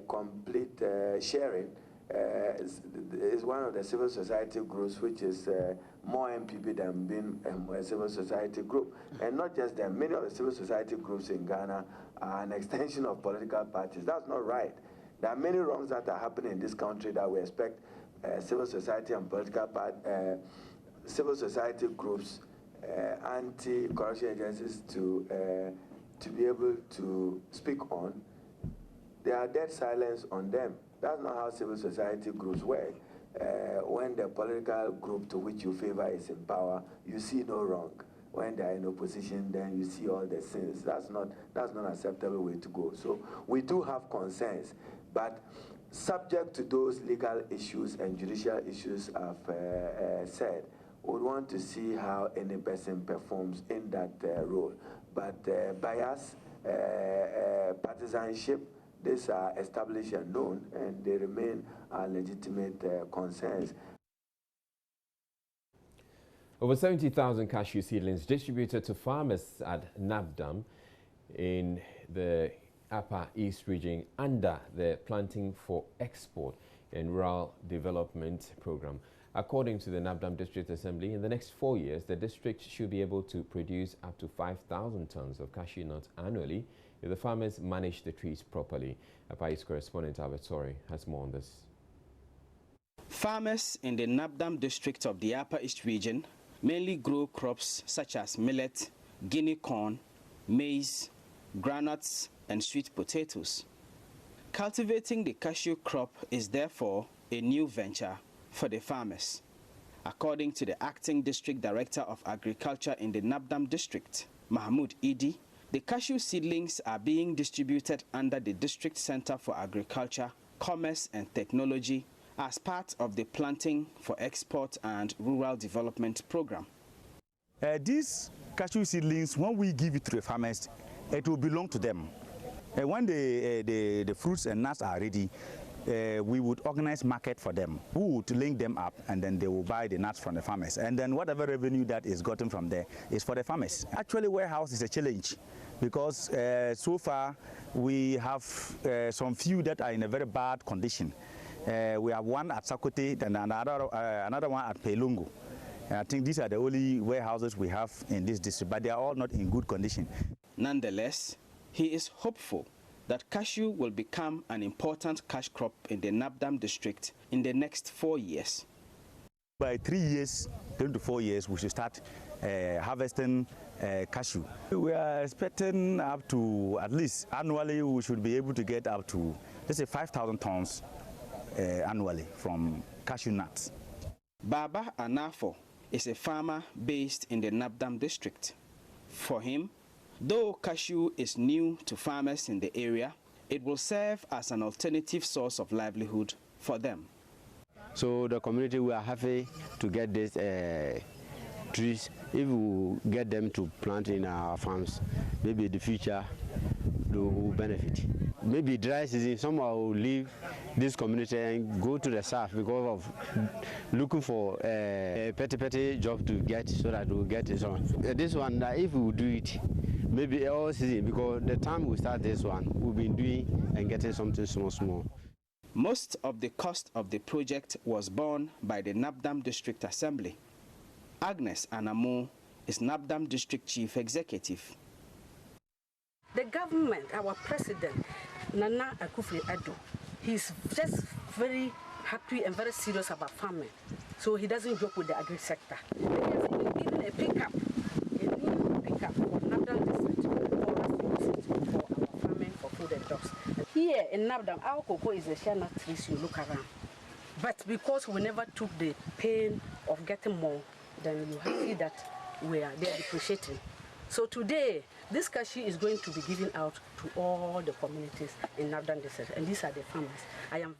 complete sharing is one of the civil society groups which is more MPP than being a civil society group. And not just them, many of the civil society groups in Ghana are an extension of political parties. That's not right. There are many wrongs that are happening in this country that we expect civil society and political civil society groups, anti-corruption agencies to be able to speak on. There are dead silence on them. That's not how civil society groups work. When the political group to which you favor is in power, you see no wrong. When they are in opposition, then you see all the sins. That's not an acceptable way to go. So we do have concerns, but subject to those legal issues and judicial issues I've said, we would want to see how any person performs in that role. But bias, partisanship, these are established and known, and they remain our legitimate concerns. Over 70,000 cashew seedlings distributed to farmers at Nabdam in the Upper East region under the Planting for Export and Rural Development Program. According to the Nabdam District Assembly, in the next 4 years, the district should be able to produce up to 5,000 tons of cashew nuts annually if the farmers manage the trees properly. Upper East correspondent Albert Sori has more on this. Farmers in the Nabdam district of the Upper East region mainly grow crops such as millet, guinea corn, maize, groundnuts, and sweet potatoes. Cultivating the cashew crop is therefore a new venture for the farmers. According to the acting district director of agriculture in the Nabdam district, Mahmoud Idi, the cashew seedlings are being distributed under the District Center for Agriculture, Commerce and Technology as part of the Planting for Export and Rural Development Program. These cashew seedlings, when we give it to the farmers, it will belong to them. When the fruits and nuts are ready, we would organize market for them. We would link them up, and then they will buy the nuts from the farmers. And then whatever revenue that is gotten from there is for the farmers. Actually, warehouse is a challenge because so far we have some few that are in a very bad condition. We have one at Saku and another one at Pelungu. I think these are the only warehouses we have in this district, but they are all not in good condition. Nonetheless, he is hopeful that cashew will become an important cash crop in the Nabdam district in the next 4 years. By 3 years, 3 to 4 years, we should start harvesting cashew. We are expecting up to, at least annually, we should be able to get up to, let's say, 5,000 tons annually from cashew nuts. Baba Anafo is a farmer based in the Nabdam district. For him, though cashew is new to farmers in the area, it will serve as an alternative source of livelihood for them. So the community, we are happy to get these trees. If we get them to plant in our farms, maybe in the future they will benefit. Maybe dry season, someone will leave this community and go to the south because of looking for a petty job to get so that we'll get this one. This one, if we do it, maybe all season, because the time we start this one, we've been doing and getting something small. Most of the cost of the project was borne by the Nabdam District Assembly. Agnes Anamo is Nabdam District Chief Executive. The government, our president, Nana Akufo-Addo, he's just very happy and very serious about farming. So he doesn't joke with the agri sector. He has even given a pickup, a new pickup for Nabdam district for us to use it for our farming for food and jobs. Here in Nabdam, our cocoa is the shana trees you look around. But because we never took the pain of getting more, then you see that they are depreciating. So today, this cashew is going to be given out to all the communities in Nabdam district, and these are the farmers.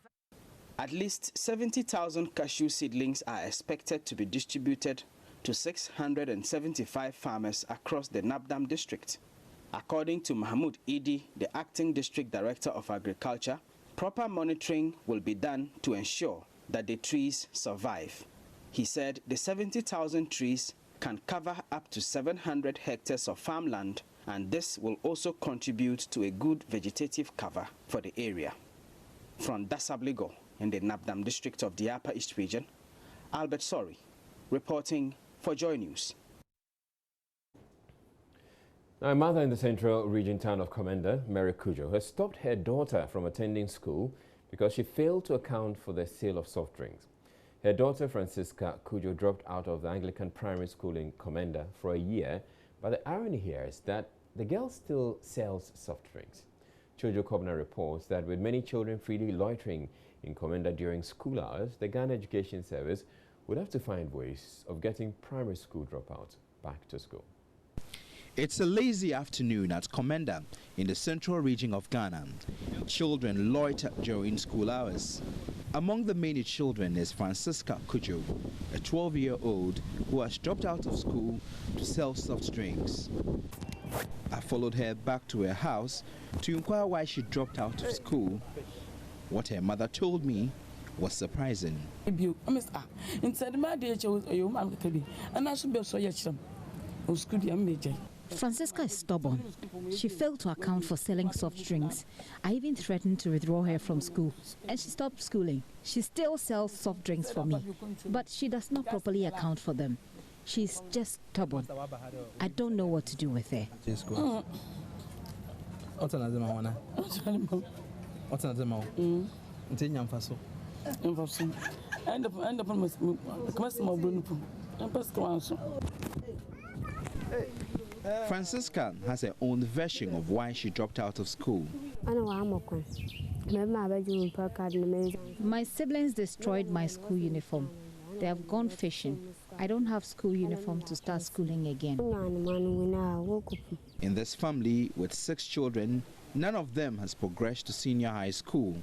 At least 70,000 cashew seedlings are expected to be distributed to 675 farmers across the Nabdam district. According to Mahmoud Idi, the acting district director of agriculture, proper monitoring will be done to ensure that the trees survive. He said the 70,000 trees can cover up to 700 hectares of farmland, and this will also contribute to a good vegetative cover for the area. From Dasabligo in the Nabdam district of the Upper East region, Albert Sori reporting for Joy News. Now, a mother in the central region town of Komenda, Mary Kujo, has stopped her daughter from attending school because she failed to account for the sale of soft drinks. Her daughter, Francisca Kujo, dropped out of the Anglican primary school in Komenda for a year, but the irony here is that the girl still sells soft drinks. Chojo Kobna reports that with many children freely loitering in Komenda during school hours, the Ghana Education Service would have to find ways of getting primary school dropouts back to school. It's a lazy afternoon at Komenda in the central region of Ghana. Children loiter during school hours. Among the many children is Francisca Kujo, a 12-year-old who has dropped out of school to sell soft drinks. I followed her back to her house to inquire why she dropped out of school. What her mother told me was surprising. Francisca is stubborn. She failed to account for selling soft drinks. I even threatened to withdraw her from school, and she stopped schooling. She still sells soft drinks for me, but she does not properly account for them. She's just stubborn. I don't know what to do with her. Francisca has her own version of why she dropped out of school. My siblings destroyed my school uniform. They have gone fishing. I don't have school uniform to start schooling again. In this family with 6 children, none of them has progressed to senior high school.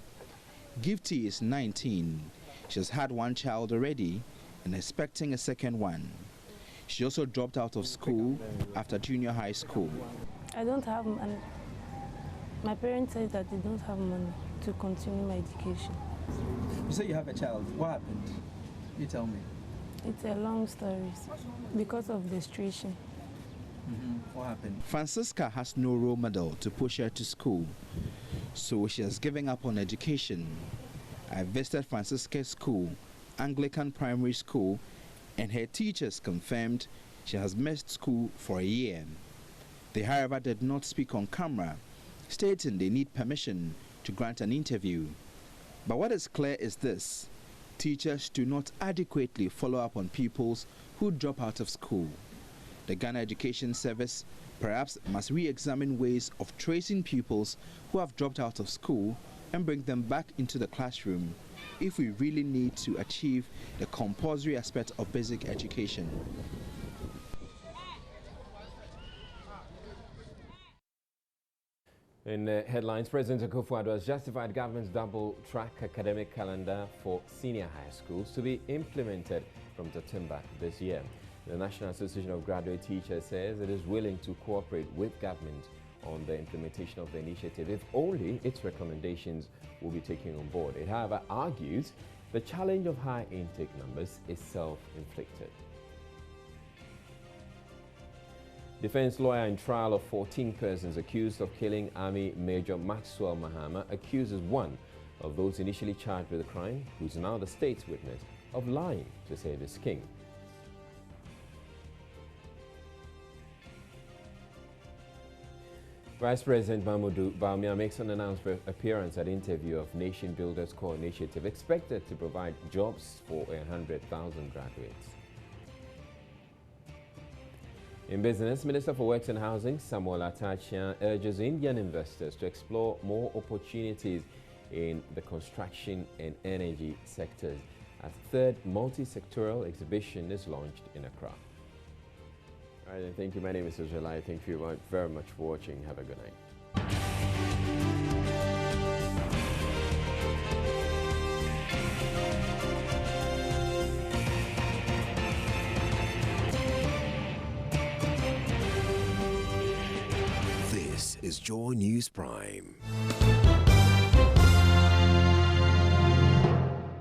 Gifty is 19. She has had 1 child already and expecting a second one. She also dropped out of school after junior high school. I don't have money. My parents say that they don't have money to continue my education. You say you have a child. What happened? You tell me. It's a long story because of the situation. What happened? Francisca has no role model to push her to school, so she has given up on education. I visited Francisca's school, Anglican primary school, and her teachers confirmed she has missed school for a year. They, however, did not speak on camera, stating they need permission to grant an interview. But what is clear is this: teachers do not adequately follow up on pupils who drop out of school. The Ghana Education Service perhaps must re-examine ways of tracing pupils who have dropped out of school and bring them back into the classroom if we really need to achieve the compulsory aspect of basic education. In headlines, President Akufo-Addo has justified government's double-track academic calendar for senior high schools to be implemented from September this year. The National Association of Graduate Teachers says it is willing to cooperate with government on the implementation of the initiative if only its recommendations will be taken on board. It, however, argues the challenge of high intake numbers is self-inflicted. Defense lawyer in trial of 14 persons accused of killing Army Major Maxwell Mahama accuses one of those initially charged with the crime, who is now the state's witness, of lying to save his king. Vice President Mahmoud Bawumia makes an announcement appearance at interview of Nation Builders Core Initiative, expected to provide jobs for 100,000 graduates. In business, Minister for Works and Housing Samuel Atachian urges Indian investors to explore more opportunities in the construction and energy sectors. A third multi-sectoral exhibition is launched in Accra. All right, thank you. My name is Ojolai. Thank you very much for watching. Have a good night. This is Joy News Prime.